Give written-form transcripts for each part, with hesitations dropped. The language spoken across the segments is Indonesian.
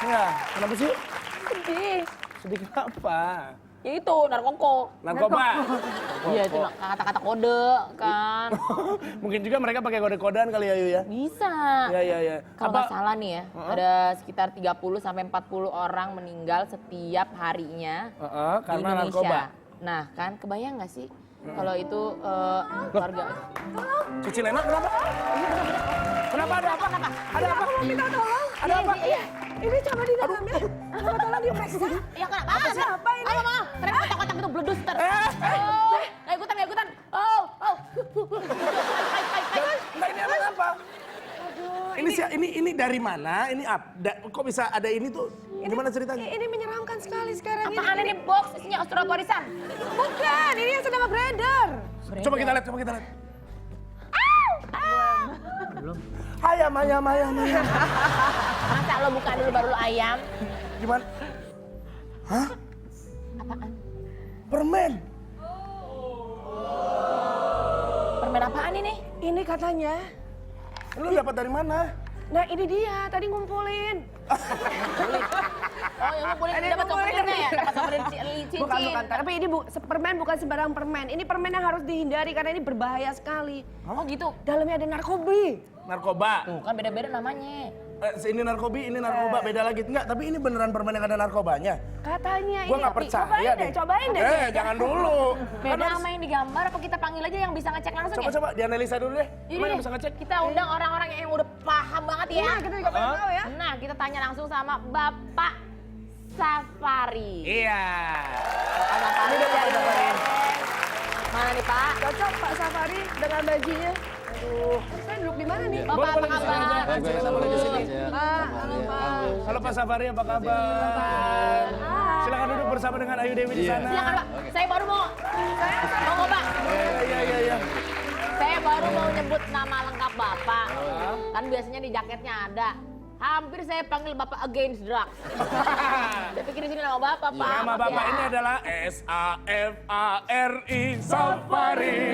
Enggak, kenapa sih? Sedih. Sedih kenapa? Ya itu, Narkoba. Iya itu kata-kata kode kan. Mungkin juga mereka pakai kode-kodean kali ya, Yu ya? Bisa. Iya. Kalau nggak salah nih ya, ada sekitar 30 sampai 40 orang meninggal setiap harinya di Karena Indonesia. narkoba. Nah kan, kebayang nggak sih kalau itu keluarga? Cici Lena kenapa? Kenapa ada apa? Ada apa? Minta tolong. Ada apa? Iya. Ini coba di dalamnya. Coba tolong diperiksa. Ya kenapa? Apa ini? Ayo mah, ternyata kotak-kotak itu bledus ter. Gak ikutan. Oh. Enggak, ini apa? Ini dari mana? Ini kok bisa ada ini tuh? Gimana ceritanya? Ini menyeramkan sekali sekarang ini. Apaan ini box isinya surat warisan? Bukan, ini yang sedang beredar. Coba kita lihat. Belum. Ayam. Masa lo buka dulu baru lo ayam? Gimana? Hah? Apaan? Permen. Permen apaan ini? Ini katanya. Lu dapat dari mana? Nah ini dia, tadi ngumpulin. Oh yang ngumpulin dapat souvenirnya ya? Dapat souvenir cincin. Bukan. Tapi ini permen bukan sembarang permen. Ini permen yang harus dihindari karena ini berbahaya sekali. Oh gitu? Dalamnya ada Narkoba. Tuh kan beda-beda namanya. Ini narkoba beda lagi. Enggak, tapi ini beneran permen yang ada narkobanya. Katanya Gua ini. nggak percaya deh. Cobain deh. Jangan dulu. Beda sama yang digambar apa kita panggil aja yang bisa ngecek langsung ya? Coba dianalisa dulu deh. Jadi Gimana bisa ngecek? kita undang orang-orang yang udah paham banget ya. Nah, kita juga pengen tahu ya. Nah, kita tanya langsung sama Bapak Safari. Iya. Bapak Safari dari mana nih Pak? Cocok Pak Safari dengan bajunya. Aduh, saya duduk di mana nih? Bapak apa kabar? Baik, Boleh di sini. Pak, halo Pak. Halo Pak Safari, apa kabar? Silakan duduk bersama dengan Ayu Dewi di sana. Silakan Pak. Saya baru mau Pak. Iya. Saya baru mau nyebut nama lengkap Bapak. Kan biasanya di jaketnya ada. Hampir saya panggil Bapak Against Drugs. Saya pikir di sini nama Bapak, Pak. Nama Bapak ini adalah Safari, Safari.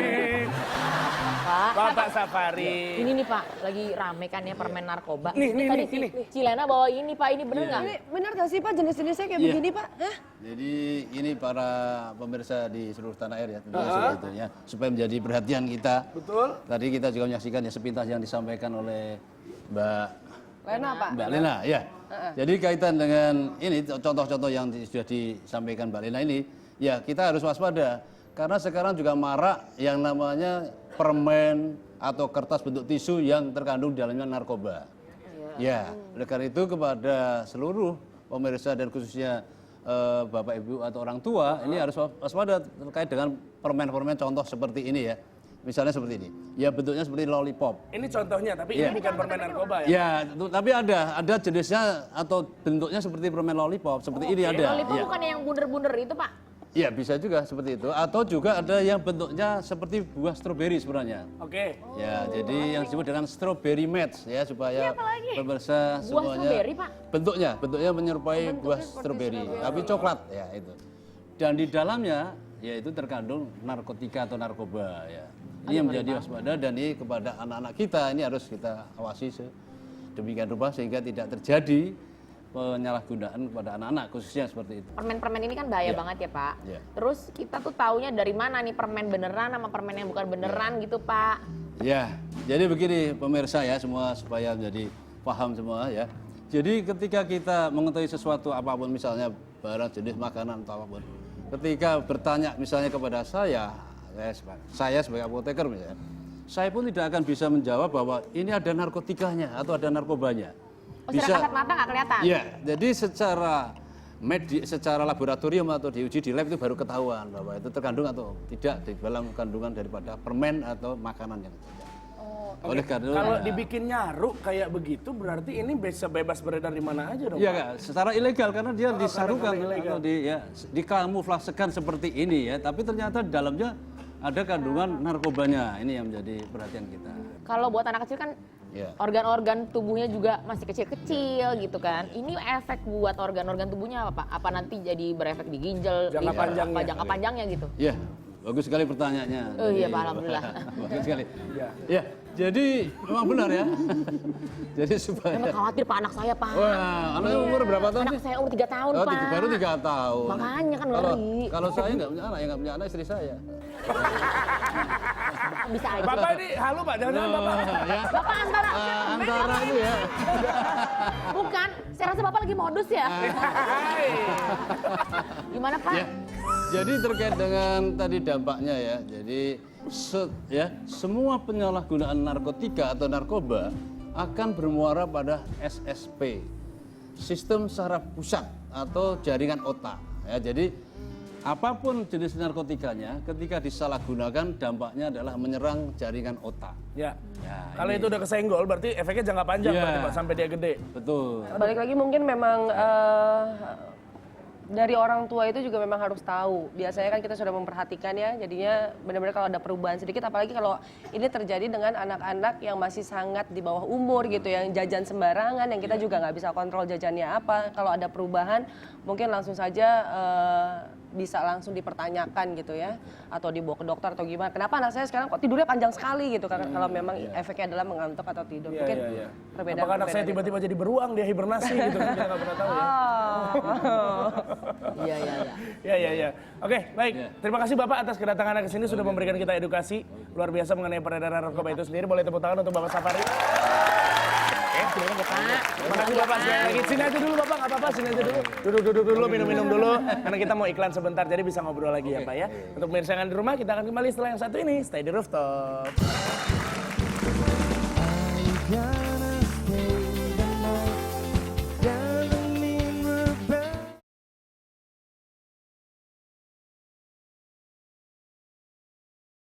Bapak Safari. Ini nih Pak, lagi rame kan ya permen narkoba. Nih, Tadi ini. Cilena bawa ini Pak, ini bener nggak? Ini benar gak sih Pak jenis-jenisnya kayak begini Pak? Hah? Jadi ini para pemirsa di seluruh tanah air ya tentunya seperti itu ya, supaya menjadi perhatian kita. Betul. Tadi kita juga menyaksikan ya sepintas yang disampaikan oleh Mbak Pak? Lena ya. Jadi kaitan dengan ini contoh-contoh yang sudah disampaikan Mbak Lena ini, ya kita harus waspada karena sekarang juga marak yang namanya permen atau kertas bentuk tisu yang terkandung di dalamnya narkoba. Ya, oleh karena itu kepada seluruh pemirsa dan khususnya Bapak Ibu atau orang tua ini harus waspada terkait dengan permen-permen contoh seperti ini ya. Misalnya seperti ini. Ya bentuknya seperti lollipop. Ini contohnya, tapi ini bukan permen narkoba ya? Ya, tapi ada jenisnya atau bentuknya seperti permen lollipop. Seperti ini ada. Lollipop Ya. bukan yang bunder-bunder itu Pak? Ya bisa juga seperti itu. Atau juga ada yang bentuknya seperti buah stroberi sebenarnya. Oke. Ya, jadi yang disebut dengan strawberry match ya supaya pemirsa Buah semuanya stroberi, Pak? bentuknya menyerupai buah stroberi, tapi coklat ya itu. Dan di dalamnya ya itu terkandung narkotika atau narkoba ya. Ini yang menjadi waspada dan ini kepada anak-anak kita ini harus kita awasi sedemikian rupa sehingga tidak terjadi penyalahgunaan kepada anak-anak khususnya seperti itu. Permen-permen ini kan bahaya banget ya Pak. Ya. Terus kita tuh taunya dari mana nih permen beneran sama permen yang bukan beneran gitu Pak? Ya, jadi begini pemirsa ya semua supaya menjadi paham semua ya. Jadi ketika kita mengetahui sesuatu apapun misalnya barang jenis makanan atau apapun, ketika bertanya misalnya kepada saya sebagai apoteker misalnya, saya pun tidak akan bisa menjawab bahwa ini ada narkotikanya atau ada narkobanya. Secara kasat mata nggak kelihatan? Iya, jadi secara laboratorium atau diuji di lab itu baru ketahuan bahwa itu terkandung atau tidak di dalam kandungan daripada permen atau makanan yang tidak. Oleh karena Kalau dibikin nyaru kayak begitu berarti ini bisa bebas beredar di mana aja dong? iya Pak? Kak, secara ilegal karena dia disarukan karena ilegal. atau dikamuflasekan seperti ini ya, tapi ternyata di dalamnya ada kandungan narkobanya. Ini yang menjadi perhatian kita. Kalau buat anak kecil kan Ya. organ-organ tubuhnya juga masih kecil-kecil gitu kan. Ini efek buat organ-organ tubuhnya apa Pak? Apa nanti jadi berefek di ginjal, Jangka di panjangnya. jangka panjangnya gitu? Ya, bagus sekali pertanyaannya. Oh iya, Pak, alhamdulillah. Bagus sekali. Ya, jadi memang benar ya. Jadi supaya... Emang khawatir Pak anak saya, Pak. Wah, anaknya umur berapa tahun Anak sih? saya umur 3 tahun, Oh, Pak. baru 3 tahun. Makanya kan Kalau ngeri. kalau saya nggak punya anak, yang nggak punya anak istri saya. Bisa aja. Bapak ini, halo Pak, jangan-jangan Bapak. Ya. Bapak antara... Antara itu ya. Bukan, saya rasa Bapak lagi modus ya. Gimana Pak? Ya. Jadi terkait dengan tadi dampaknya ya. Jadi semua penyalahgunaan narkotika atau narkoba akan bermuara pada SSP, sistem saraf pusat atau jaringan otak. Ya, jadi apapun jenis narkotikanya, ketika disalahgunakan dampaknya adalah menyerang jaringan otak. Ya. Ya, Kalau ini. itu udah kesenggol, berarti efeknya jangka panjang Iya. berarti Pak, sampai dia gede. Betul. Balik lagi mungkin memang dari orang tua itu juga memang harus tahu. Biasanya kan kita sudah memperhatikan ya, jadinya benar-benar kalau ada perubahan sedikit, apalagi kalau ini terjadi dengan anak-anak yang masih sangat di bawah umur gitu, yang jajan sembarangan, yang kita juga nggak bisa kontrol jajannya apa. Kalau ada perubahan, mungkin langsung saja bisa langsung dipertanyakan gitu ya, atau dibawa ke dokter atau gimana. Kenapa anak saya sekarang kok tidurnya panjang sekali gitu? Karena kalau memang efeknya adalah mengantuk atau tidur, mungkin perbedaan. Apakah anak saya tiba-tiba jadi beruang, dia hibernasi gitu, kita nggak pernah tahu ya. Iya. Ya. Oke, baik. Terima kasih Bapak atas kedatangannya ke sini, sudah memberikan kita edukasi luar biasa mengenai peredaran narkoba itu sendiri. Boleh tepuk tangan untuk Bapak Safari. Terima kasih Bapak sekali lagi. Sini aja dulu Bapak, nggak apa-apa, sini aja dulu. Duduk dulu, minum-minum dulu. Karena kita mau iklan sebentar, jadi bisa ngobrol lagi ya Pak ya. Untuk pemirsa yang di rumah, kita akan kembali setelah yang satu ini. Stay di rooftop.